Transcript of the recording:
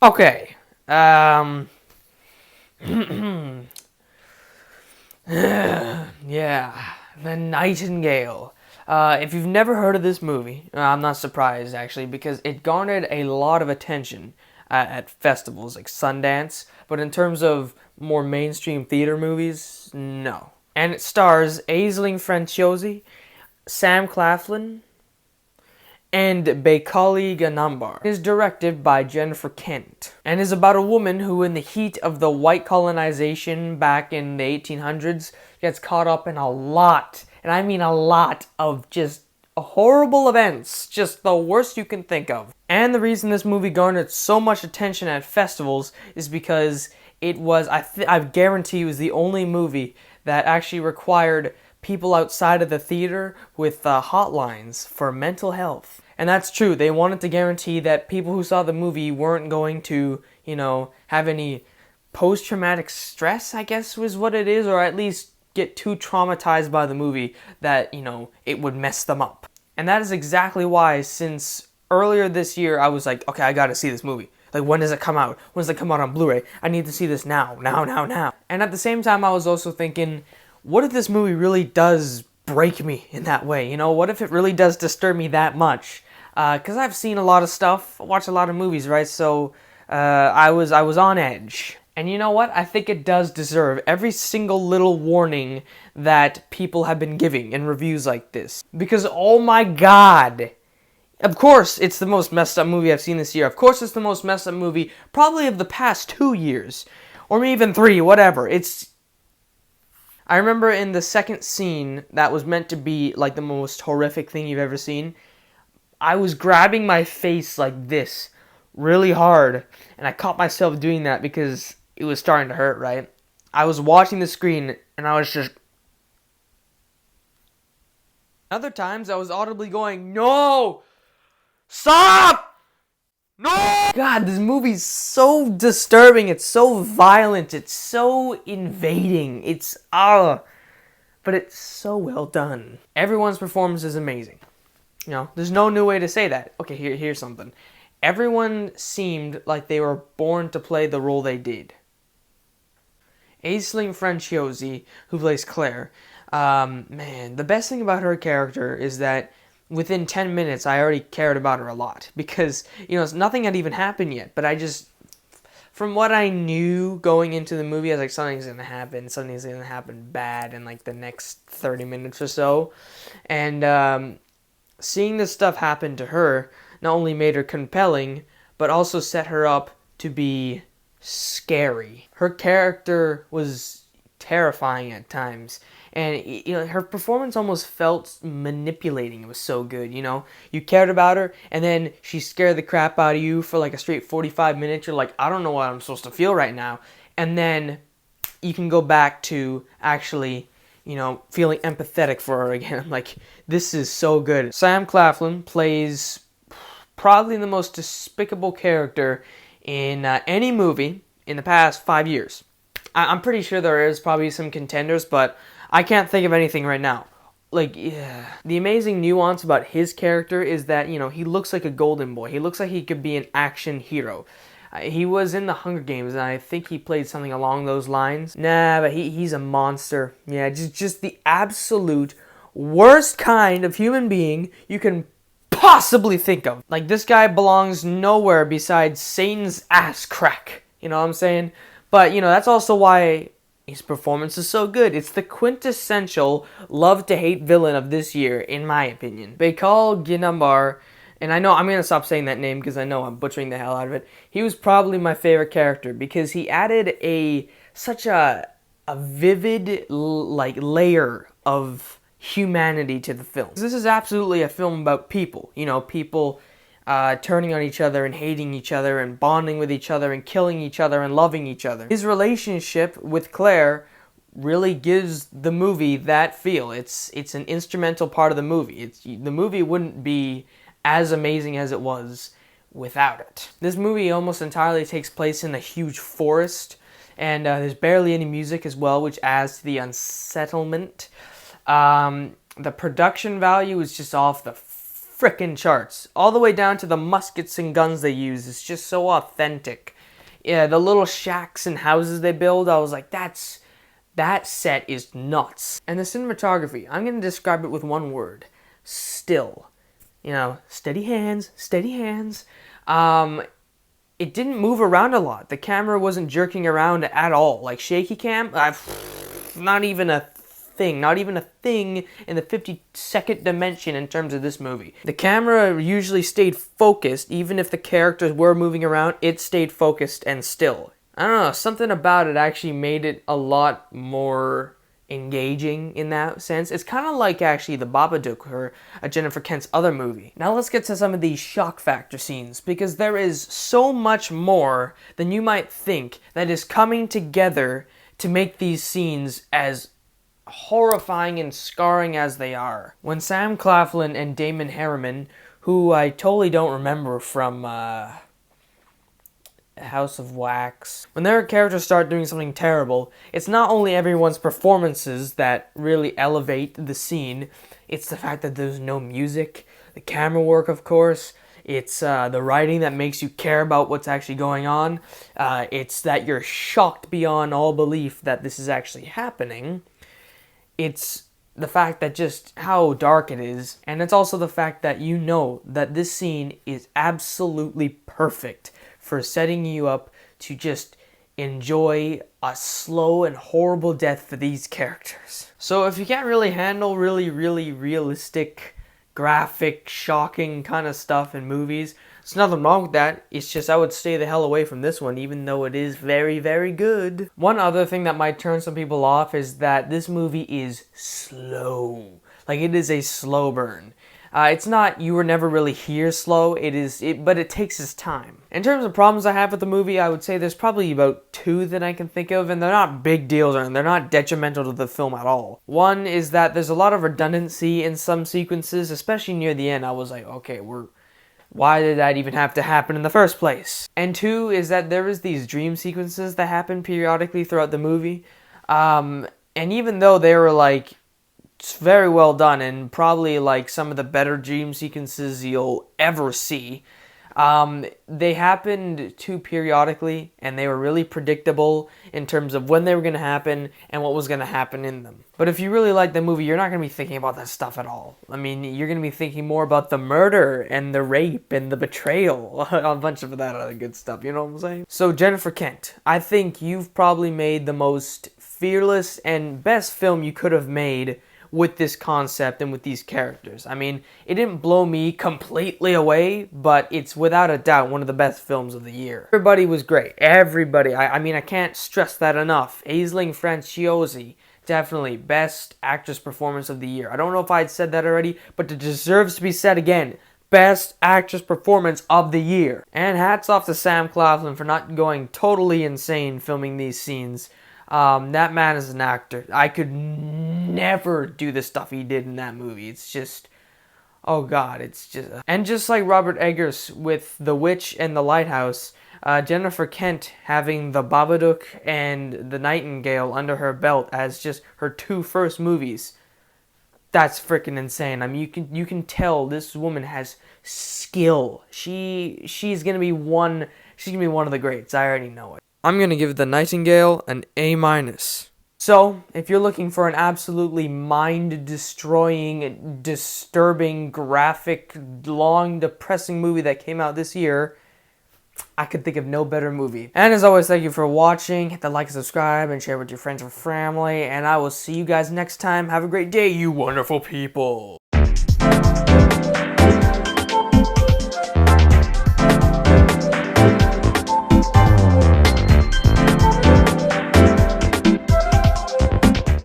Okay. Yeah, The Nightingale. If you've never heard of this movie, I'm not surprised actually because it garnered a lot of attention at festivals like Sundance, but in terms of more mainstream theater movies, no. And it stars Aisling Franciosi, Sam Claflin, and Baykali Ganambar. It is directed by Jennifer Kent and is about a woman who, in the heat of the white colonization back in the 1800s, gets caught up in a lot, and I mean a lot, of just horrible events, just the worst you can think of. And the reason this movie garnered so much attention at festivals is because it was, I guarantee, it was the only movie that actually required people outside of the theater with hotlines for mental health. And that's true. They wanted to guarantee that people who saw the movie weren't going to, have any post-traumatic stress, I guess was what it is, or at least get too traumatized by the movie that, it would mess them up. And that is exactly why, since earlier this year, I was like, okay, I gotta see this movie. Like, when does it come out? When does it come out on Blu-ray? I need to see this now. And at the same time, I was also thinking, what if this movie really does break me in that way? What if it really does disturb me that much? Because I've seen a lot of stuff, watched a lot of movies, right? So I was on edge. And you know what? I think it does deserve every single little warning that people have been giving in reviews like this. Because, oh my god, of course it's the most messed up movie I've seen this year. Of course it's the most messed up movie probably of the past 2 years. Or maybe even 3, whatever. I remember in the second scene that was meant to be like the most horrific thing you've ever seen, I was grabbing my face like this really hard, and I caught myself doing that because it was starting to hurt, right? I was watching the screen, and I was just... Other times, I was audibly going, "No! Stop! No!" God, this movie's so disturbing, it's so violent, it's so invading, but it's so well done. Everyone's performance is amazing. There's no new way to say that. Okay, here's something. Everyone seemed like they were born to play the role they did. Aisling Franciosi, who plays Claire, man, the best thing about her character is that within 10 minutes, I already cared about her a lot. Because, nothing had even happened yet, but from what I knew going into the movie, I was like, something's going to happen bad in like the next 30 minutes or so. And seeing this stuff happen to her not only made her compelling, but also set her up to be scary. Her character was terrifying at times. And, her performance almost felt manipulating. It was so good, You cared about her, and then she scared the crap out of you for like a straight 45 minutes. You're like, I don't know what I'm supposed to feel right now. And then you can go back to actually, feeling empathetic for her again. I'm like, this is so good. Sam Claflin plays probably the most despicable character in any movie in the past 5 years. I'm pretty sure there is probably some contenders, but I can't think of anything right now. The amazing nuance about his character is that, he looks like a golden boy. He looks like he could be an action hero. He was in the Hunger Games, and I think he played something along those lines. Nah, but he's a monster. Yeah, just the absolute worst kind of human being you can possibly think of. Like, this guy belongs nowhere besides Satan's ass crack. You know what I'm saying? But, that's also why his performance is so good. It's the quintessential love-to-hate villain of this year, in my opinion. Baykal Ginambar, and I know I'm going to stop saying that name because I know I'm butchering the hell out of it. He was probably my favorite character because he added such a vivid, layer of humanity to the film. This is absolutely a film about people. People turning on each other and hating each other and bonding with each other and killing each other and loving each other. His relationship with Claire really gives the movie that feel. It's an instrumental part of the movie. The movie wouldn't be as amazing as it was without it. This movie almost entirely takes place in a huge forest, and there's barely any music as well, which adds to the unsettlement. The production value is just off the frickin' charts. All the way down to the muskets and guns they use. It's just so authentic. Yeah, the little shacks and houses they build, I was like, that set is nuts. And the cinematography, I'm going to describe it with one word. Still. You know, steady hands, steady hands. It didn't move around a lot. The camera wasn't jerking around at all. Like shaky cam, not even a thing. Not even a thing in the 52nd dimension in terms of this movie. The camera usually stayed focused. Even if the characters were moving around, it stayed focused and still. I don't know, something about it actually made it a lot more engaging in that sense. It's kind of like actually The Babadook, or Jennifer Kent's other movie. Now let's get to some of these shock factor scenes, because there is so much more than you might think that is coming together to make these scenes as horrifying and scarring as they are. When Sam Claflin and Damon Harriman, who I totally don't remember from House of Wax, when their characters start doing something terrible, it's not only everyone's performances that really elevate the scene, it's the fact that there's no music, the camera work, of course, it's the writing that makes you care about what's actually going on, it's that you're shocked beyond all belief that this is actually happening, it's the fact that just how dark it is, and it's also the fact that you know that this scene is absolutely perfect for setting you up to just enjoy a slow and horrible death for these characters. So if you can't really handle really realistic, graphic, shocking kind of stuff in movies, there's nothing wrong with that. It's just I would stay the hell away from this one, even though it is very good. One other thing that might turn some people off is that this movie is slow. Like, it is a slow burn. It's not, you were never really here slow, but it takes its time. In terms of problems I have with the movie, I would say there's probably about 2 that I can think of, and they're not big deals, and they're not detrimental to the film at all. One is that there's a lot of redundancy in some sequences, especially near the end. I was like, okay, why did that even have to happen in the first place? And 2 is that there is these dream sequences that happen periodically throughout the movie, and even though they were like, it's very well done and probably like some of the better dream sequences you'll ever see. They happened too periodically, and they were really predictable in terms of when they were going to happen and what was going to happen in them. But if you really like the movie, you're not going to be thinking about that stuff at all. I mean, you're going to be thinking more about the murder and the rape and the betrayal, a bunch of that other good stuff, you know what I'm saying? So Jennifer Kent, I think you've probably made the most fearless and best film you could have made with this concept and with these characters. I mean, it didn't blow me completely away, but it's without a doubt one of the best films of the year. Everybody was great. Everybody. I mean, I can't stress that enough. Aisling Franciosi, definitely best actress performance of the year. I don't know if I'd said that already, but it deserves to be said again. Best actress performance of the year. And hats off to Sam Claflin for not going totally insane filming these scenes. That man is an actor. I could never do the stuff he did in that movie. It's just, oh god, it's just... And just like Robert Eggers with The Witch and The Lighthouse, Jennifer Kent having The Babadook and The Nightingale under her belt as just her 2 first movies, that's freaking insane. I mean, you can tell this woman has skill. She's gonna be one of the greats. I already know it. I'm going to give The Nightingale an A-. So, if you're looking for an absolutely mind-destroying, disturbing, graphic, long, depressing movie that came out this year, I could think of no better movie. And as always, thank you for watching. Hit the like and subscribe and share with your friends and family. And I will see you guys next time. Have a great day, you wonderful people.